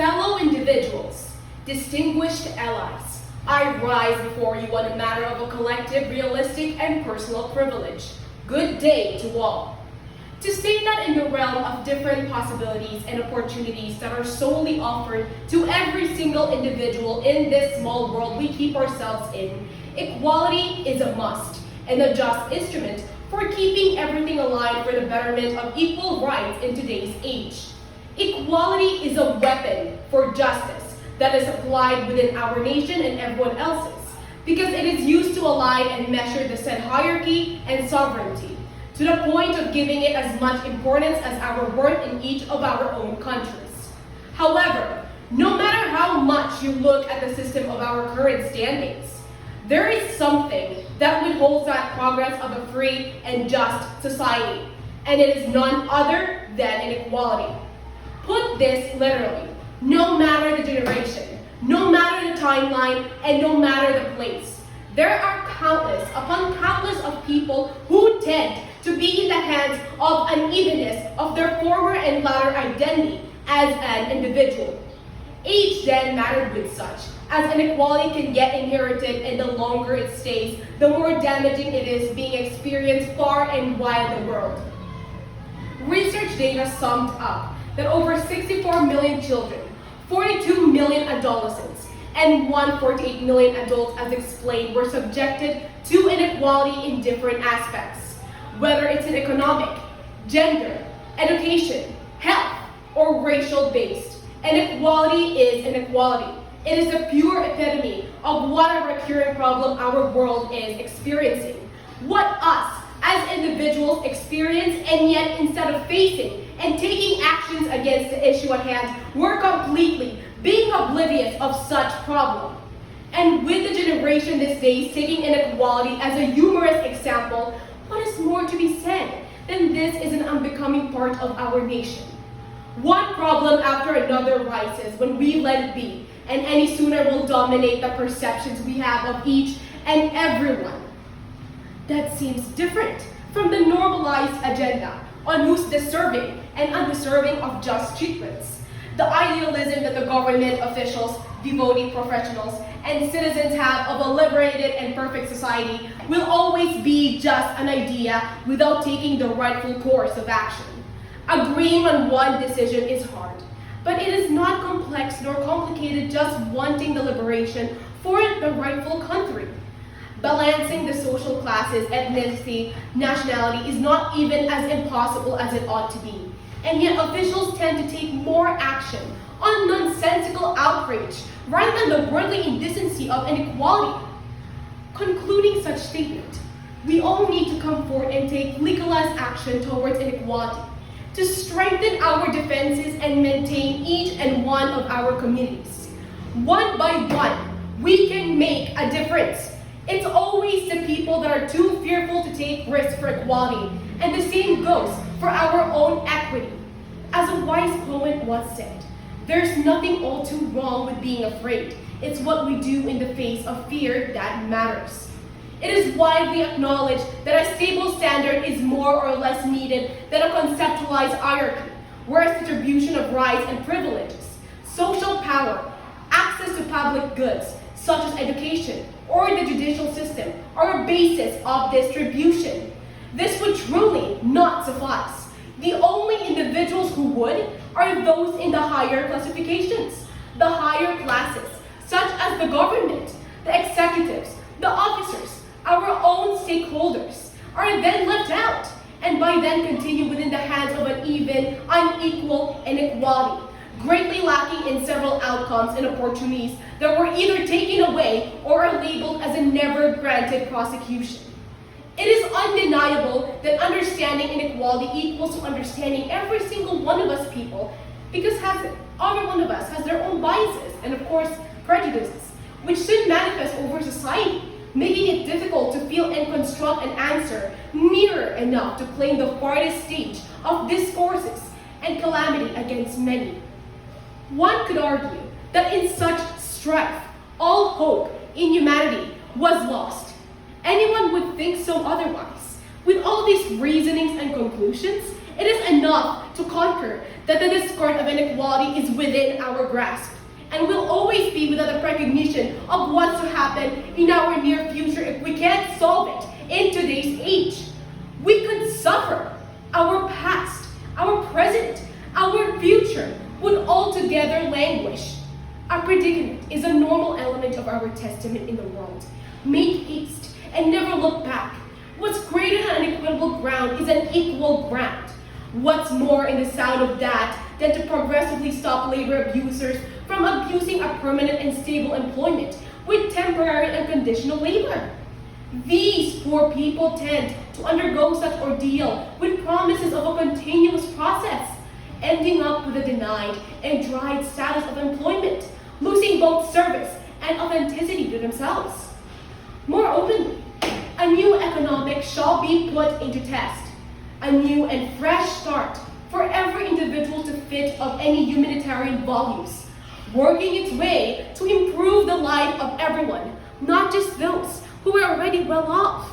Fellow individuals, distinguished allies, I rise before you on a matter of a collective, realistic, and personal privilege. Good day to all. To state that in the realm of different possibilities and opportunities that are solely offered to every single individual in this small world we keep ourselves in, equality is a must and a just instrument for keeping everything aligned for the betterment of equal rights in today's age. Equality is a weapon for justice that is applied within our nation and everyone else's, because it is used to align and measure the said hierarchy and sovereignty, to the point of giving it as much importance as our worth in each of our own countries. However, no matter how much you look at the system of our current standings, there is something that withholds that progress of a free and just society, and it is none other than inequality. Put this literally, no matter the generation, no matter the timeline, and no matter the place, there are countless upon countless of people who tend to be in the hands of unevenness of their former and latter identity as an individual. Age then mattered with such, as inequality can get inherited, and the longer it stays, the more damaging it is being experienced far and wide the world. Research data summed up that over 64 million children, 42 million adolescents, and 148 million adults, as explained, were subjected to inequality in different aspects, whether it's in economic, gender, education, health, or racial-based. Inequality is inequality. It is a pure epitome of what a recurring problem our world is experiencing. What us as individuals experience, and yet instead of facing and taking actions against the issue at hand, we're completely being oblivious of such problem. And with the generation these days taking inequality as a humorous example, what is more to be said than this is an unbecoming part of our nation? One problem after another rises when we let it be, and any sooner will dominate the perceptions we have of each and everyone. That seems different from the normalized agenda on who's deserving and undeserving of just treatments. The idealism that the government officials, devoted professionals, and citizens have of a liberated and perfect society will always be just an idea without taking the rightful course of action. Agreeing on one decision is hard, but it is not complex nor complicated just wanting the liberation for the rightful country. Balancing the social classes, ethnicity, nationality is not even as impossible as it ought to be. And yet officials tend to take more action on nonsensical outrage rather than the worldly indecency of inequality. Concluding such statement, we all need to come forward and take legalized action towards inequality, to strengthen our defenses and maintain each and one of our communities. One by one, we can make a difference. It's always the people that are too fearful to take risks for equality, and the same goes for our own equity. As a wise poet once said, there's nothing all too wrong with being afraid. It's what we do in the face of fear that matters. It is widely acknowledged that a stable standard is more or less needed than a conceptualized hierarchy, whereas distribution of rights and privileges, social power, access to public goods, such as education or the judicial system, are a basis of distribution. This would truly not suffice. The only individuals who would are those in the higher classifications, the higher classes, such as the government, the executives, the officers, our own stakeholders, are then left out, and by then continue within the hands of an even, unequal inequality, greatly lacking in several outcomes and opportunities that were either taken away or are labeled as a never-granted prosecution. It is undeniable that understanding inequality equals to understanding every single one of us people, because every one of us has their own biases and, of course, prejudices, which should manifest over society, making it difficult to feel and construct an answer nearer enough to claim the farthest stage of discourses and calamity against many. One could argue that in such strife, all hope in humanity was lost. Anyone would think so otherwise. With all these reasonings and conclusions, It is enough to conquer that the discord of inequality is within our grasp and will always be without a recognition of what's to happen in our near future if we can't solve it in today's age. We could suffer. Our past, our present, our future would altogether languish. Our predicament is a normal element of our testament in the world. Make haste and never look back. What's greater than an equitable ground is an equal ground. What's more in the sound of that than to progressively stop labor abusers from abusing a permanent and stable employment with temporary and conditional labor? These poor people tend to undergo such ordeal with promises of a continuous process, ending up with a denied and dried status of employment, losing both service and authenticity to themselves. More openly, a new economic shall be put into test, a new and fresh start for every individual to fit of any humanitarian values, working its way to improve the life of everyone, not just those who are already well off.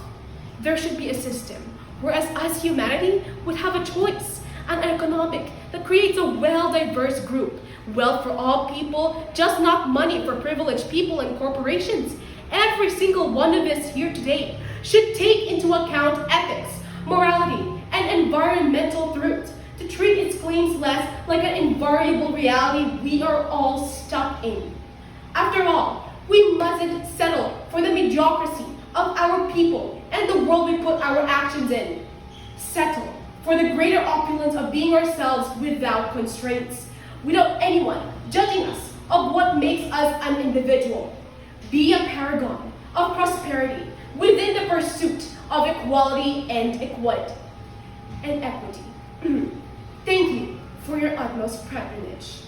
There should be a system whereas us humanity would have a choice, an economic that creates a well-diverse group, wealth for all people, just not money for privileged people and corporations. Every single one of us here today should take into account ethics, morality, and environmental truth to treat its claims less like an invariable reality we are all stuck in. After all, we mustn't settle for the mediocrity of our people and the world we put our actions in. Settle for the greater opulence of being ourselves without constraints, without anyone judging us of what makes us an individual. Be a paragon of prosperity within the pursuit of equality and equity. Thank you for your utmost patronage.